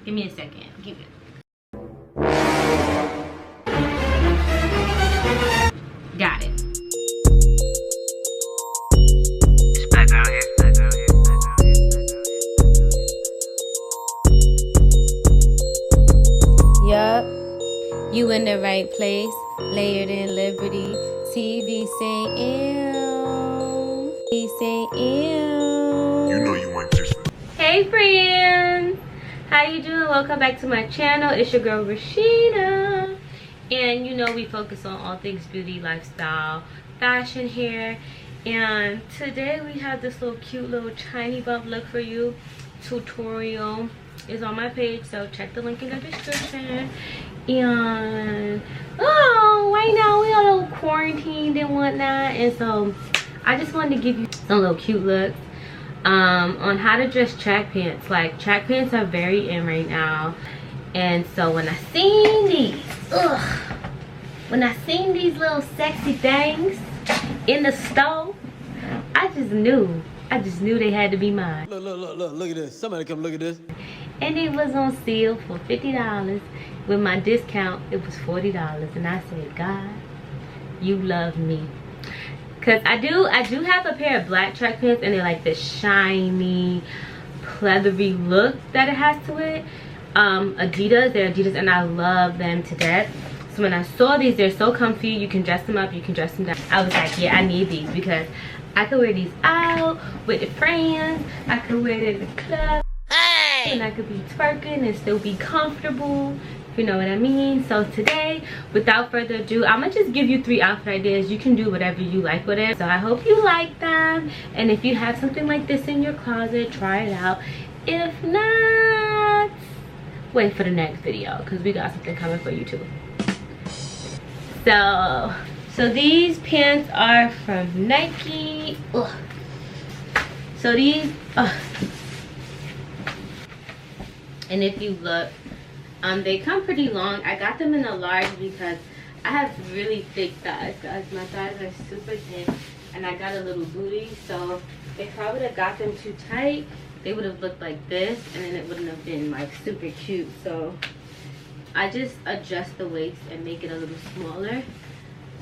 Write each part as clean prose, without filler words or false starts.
Give me a second. Give it. Got it. It's back out here. Yup, you in the right place. Layered in Liberty. TV say ew. TV say ew. You know you want different. Hey friends, how you doing? Welcome back to my channel. It's your girl Rashida, and you know we focus on all things beauty, lifestyle, fashion, hair. And today we have this little cute little tiny bump look for you tutorial. Is on my page, so check the link in the description. And right now we are a little quarantined and whatnot, and so I just wanted to give you some little cute looks on how to dress track pants. Like, track pants are very in right now, and so when I seen these little sexy things in the store, I just knew they had to be mine. Look at this. Somebody come look at this. And it was on sale for $50. With my discount, it was $40. And I said, God, you love me. Cause I do have a pair of black track pants, and they're like this shiny, pleathery look that it has to it. Adidas, they're Adidas, and I love them to death. So when I saw these, they're so comfy. You can dress them up, you can dress them down. I was like, yeah, I need these because I could wear these out with the friends. I could wear them to the club. And I could be twerking and still be comfortable, if you know what I mean. So today, without further ado, I'm gonna just give you 3 outfit ideas. You can do whatever you like with it. So I hope you like them, and if you have something like this in your closet, try it out. If not, wait for the next video because we got something coming for you too. So these pants are from Nike. Ugh. So these and if you look, they come pretty long. I got them in a large because I have really thick thighs, guys. My thighs are super thin, and I got a little booty, so if I would have got them too tight, they would have looked like this, and then it wouldn't have been like super cute. So I just adjust the waist and make it a little smaller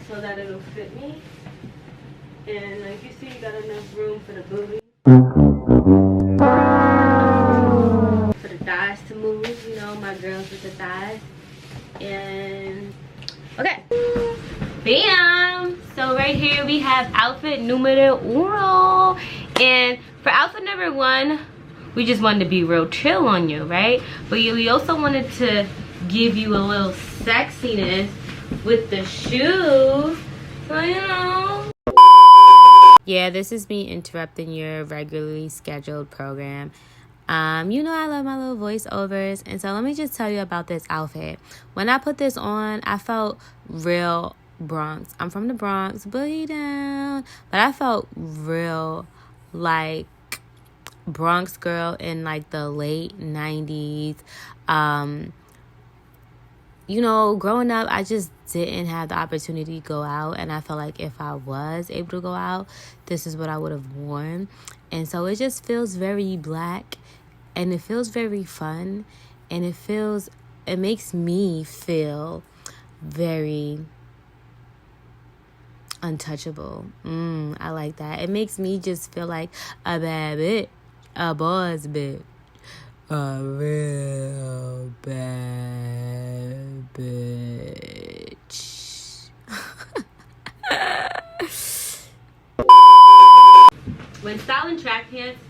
so that it'll fit me. And like you see, you got enough room for the booty. Thighs to move, you know, my girls with the thighs. And okay, bam. So right here we have outfit numero uno, and for outfit number 1, we just wanted to be real chill on you, right? But we also wanted to give you a little sexiness with the shoes, so you know. Yeah, this is me interrupting your regularly scheduled program. You know I love my little voiceovers, and so let me just tell you about this outfit. When I put this on, I felt real Bronx. I'm from the Bronx, boogie down, but I felt real like Bronx girl in like the late 90s. You know, growing up, I just didn't have the opportunity to go out, and I felt like if I was able to go out, this is what I would have worn. And so it just feels very black, and it feels very fun, and it makes me feel very untouchable. I like that. It makes me just feel like a bad bitch, a boss bitch, a real bad bitch. When styling track pants,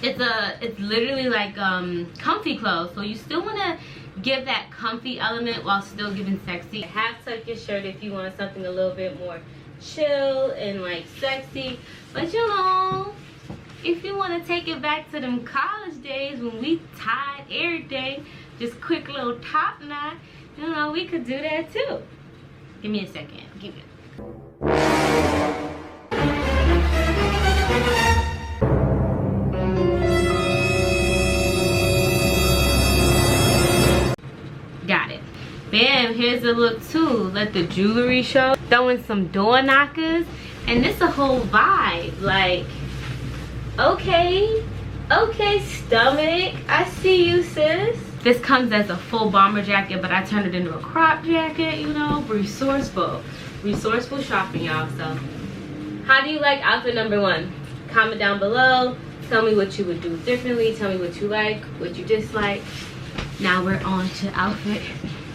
it's literally like comfy clothes, so you still want to give that comfy element while still giving sexy. Half tuck your shirt if you want something a little bit more chill and like sexy, but you know, if you want to take it back to them college days when we tied everything, just quick little top knot, you know, we could do that too. Give me a second. Give it. Got it. Bam, here's the look too. Let the jewelry show. Throwing some door knockers. And this a whole vibe. Like, okay, Okay, stomach. I see you, sis. This comes as a full bomber jacket, but I turned it into a crop jacket, you know. Resourceful. Resourceful shopping, y'all. So, how do you like outfit number 1? Comment down below. Tell me what you would do differently. Tell me what you like, what you dislike. Now we're on to outfit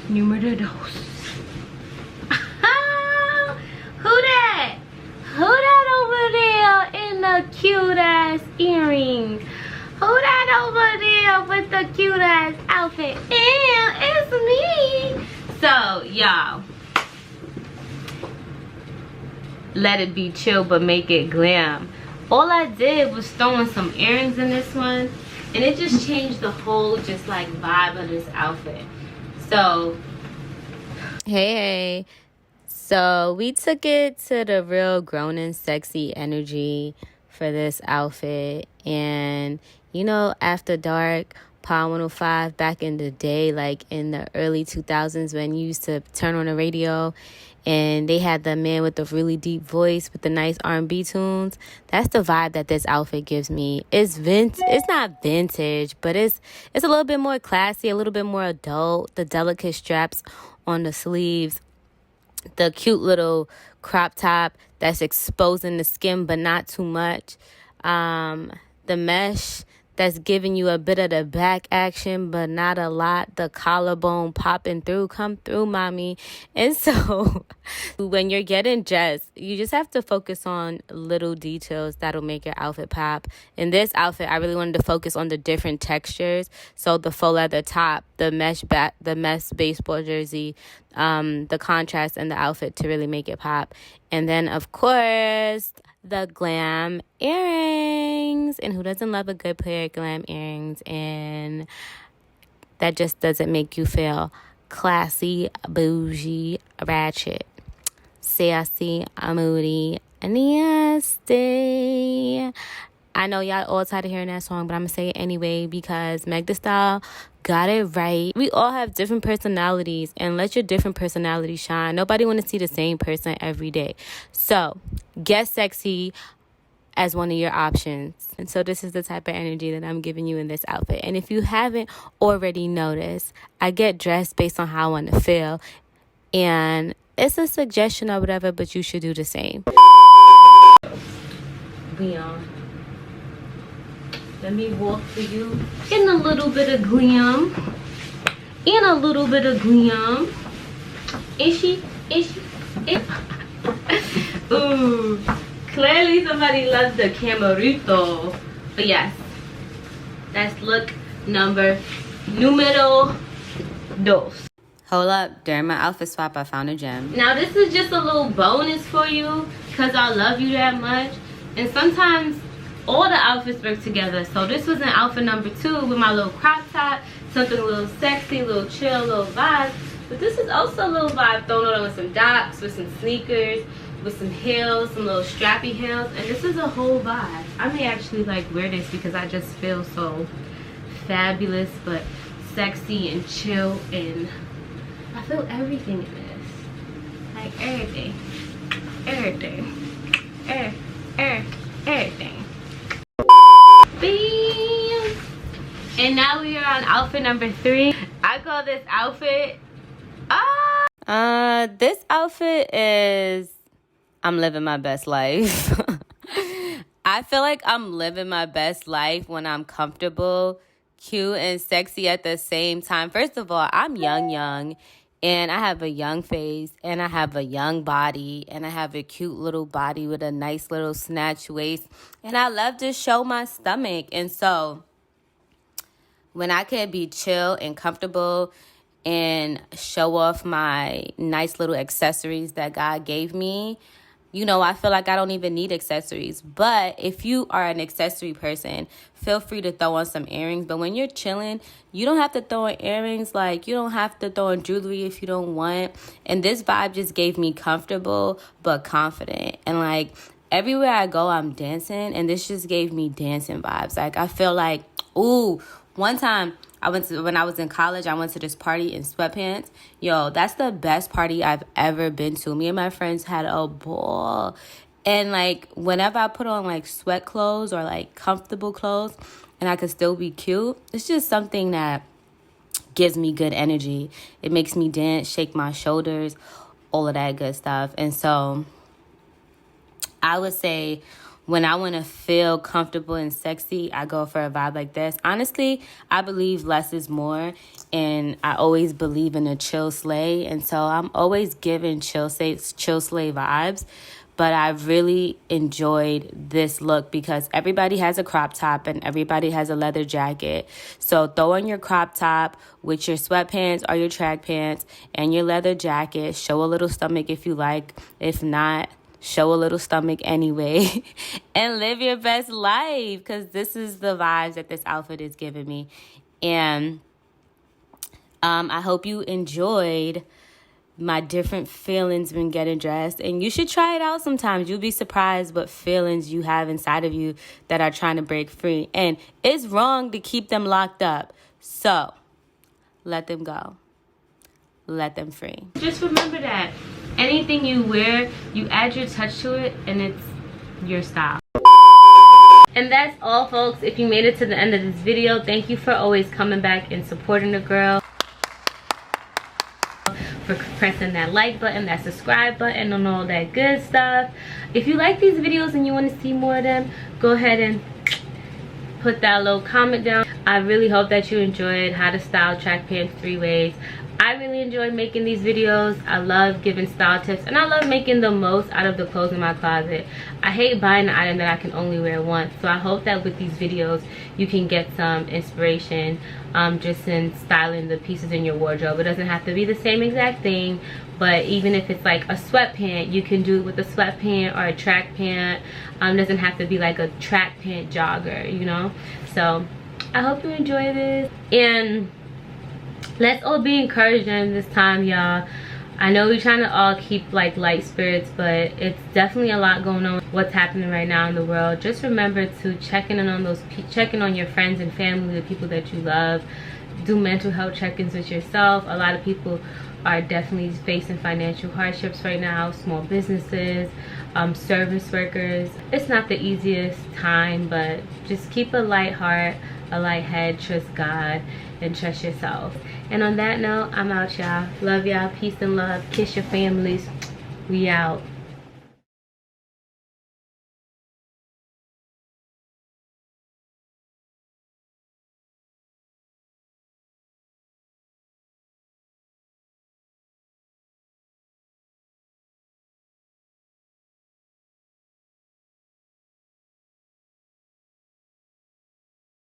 numero 2. Who that? Who that over there in the cute ass earrings? Who that over there with the cute ass outfit? Yeah, it's me. So, y'all, let it be chill, but make it glam. All I did was throw in some earrings in this one, and it just changed the whole just like vibe of this outfit. So, hey. So we took it to the real grown and sexy energy for this outfit. And, you know, after dark, Power 105 back in the day, like in the early 2000s when you used to turn on the radio and they had the man with the really deep voice with the nice R&B tunes. That's the vibe that this outfit gives me. It's not vintage, but it's a little bit more classy, a little bit more adult. The delicate straps on the sleeves, the cute little crop top that's exposing the skin but not too much. The mesh that's giving you a bit of the back action but not a lot. The collarbone popping through. Come through, mommy. And so when you're getting dressed, you just have to focus on little details that'll make your outfit pop. In this outfit, I really wanted to focus on the different textures. So the faux leather top, the mesh baseball jersey, the contrast in the outfit to really make it pop. And then, of course, the glam earrings. And who doesn't love a good pair of glam earrings? And that just doesn't make you feel classy, bougie, ratchet, sassy, moody, nasty. I know y'all all tired of hearing that song, but I'm going to say it anyway because Meg Thee Stallion got it right. We all have different personalities, and let your different personality shine. Nobody want to see the same person every day. So get sexy as one of your options. And so this is the type of energy that I'm giving you in this outfit. And if you haven't already noticed, I get dressed based on how I want to feel. And it's a suggestion or whatever, but you should do the same. We on. Let me walk for you in a little bit of glam. In a little bit of glam. Is she? Ooh. Clearly somebody loves the camarito. But yes. That's look numero 2. Hold up. During my outfit swap, I found a gem. Now this is just a little bonus for you because I love you that much. And sometimes all the outfits work together. So this was an outfit number 2 with my little crop top, something a little sexy, a little chill, a little vibe. But this is also a little vibe thrown on with some docs, with some sneakers, with some heels, some little strappy heels, and this is a whole vibe. I may actually like wear this because I just feel so fabulous but sexy and chill, and I feel everything in this. Like everything. Bam. And now we are on outfit number 3. I call this outfit this outfit is I'm living my best life. I feel like I'm living my best life when I'm comfortable, cute, and sexy at the same time. First of all, I'm young, and I have a young face, and I have a young body, and I have a cute little body with a nice little snatch waist, and I love to show my stomach. And so when I can be chill and comfortable and show off my nice little accessories that God gave me, you know, I feel like I don't even need accessories. But if you are an accessory person, feel free to throw on some earrings. But when you're chilling, you don't have to throw on earrings. Like, you don't have to throw on jewelry if you don't want. And this vibe just gave me comfortable but confident. And like everywhere I go, I'm dancing. And this just gave me dancing vibes. Like, I feel like, ooh, one time when I was in college, I went to this party in sweatpants. Yo, that's the best party I've ever been to. Me and my friends had a ball. And like whenever I put on like sweat clothes or like comfortable clothes, and I could still be cute. It's just something that gives me good energy. It makes me dance, shake my shoulders, all of that good stuff. And so I would say when I want to feel comfortable and sexy, I go for a vibe like this. Honestly, I believe less is more, and I always believe in a chill slay. And so I'm always giving chill slay vibes. But I really enjoyed this look because everybody has a crop top and everybody has a leather jacket. So throw on your crop top with your sweatpants or your track pants and your leather jacket. Show a little stomach if you like. If not, show a little stomach anyway. And live your best life, because this is the vibes that this outfit is giving me. And I hope you enjoyed my different feelings when getting dressed, and you should try it out sometimes. You'll be surprised what feelings you have inside of you that are trying to break free, and it's wrong to keep them locked up. So let them go, let them free. Just remember that anything you wear, you add your touch to it, and it's your style. And that's all, folks. If you made it to the end of this video, thank you for always coming back and supporting the girl, for pressing that like button, that subscribe button, and all that good stuff. If you like these videos and you want to see more of them, go ahead and put that little comment down. I really hope that you enjoyed how to style track pants 3 ways. I really enjoy making these videos. I love giving style tips, and I love making the most out of the clothes in my closet. I hate buying an item that I can only wear once, so I hope that with these videos you can get some inspiration just in styling the pieces in your wardrobe. It doesn't have to be the same exact thing, but even if it's like a sweatpant, you can do it with a sweatpant or a track pant. It doesn't have to be like a track pant jogger, you know. So I hope you enjoy this, and let's all be encouraged during this time, y'all. I know we're trying to all keep like light spirits, but it's definitely a lot going on. What's happening right now in the world. Just remember to check in on your friends and family, the people that you love. Do mental health check-ins with yourself. A lot of people are definitely facing financial hardships right now. Small businesses, service workers. It's not the easiest time, but just keep a light heart, a light head, trust God, and trust yourself. And on that note, I'm out, y'all. Love y'all. Peace and love. Kiss your families. We out.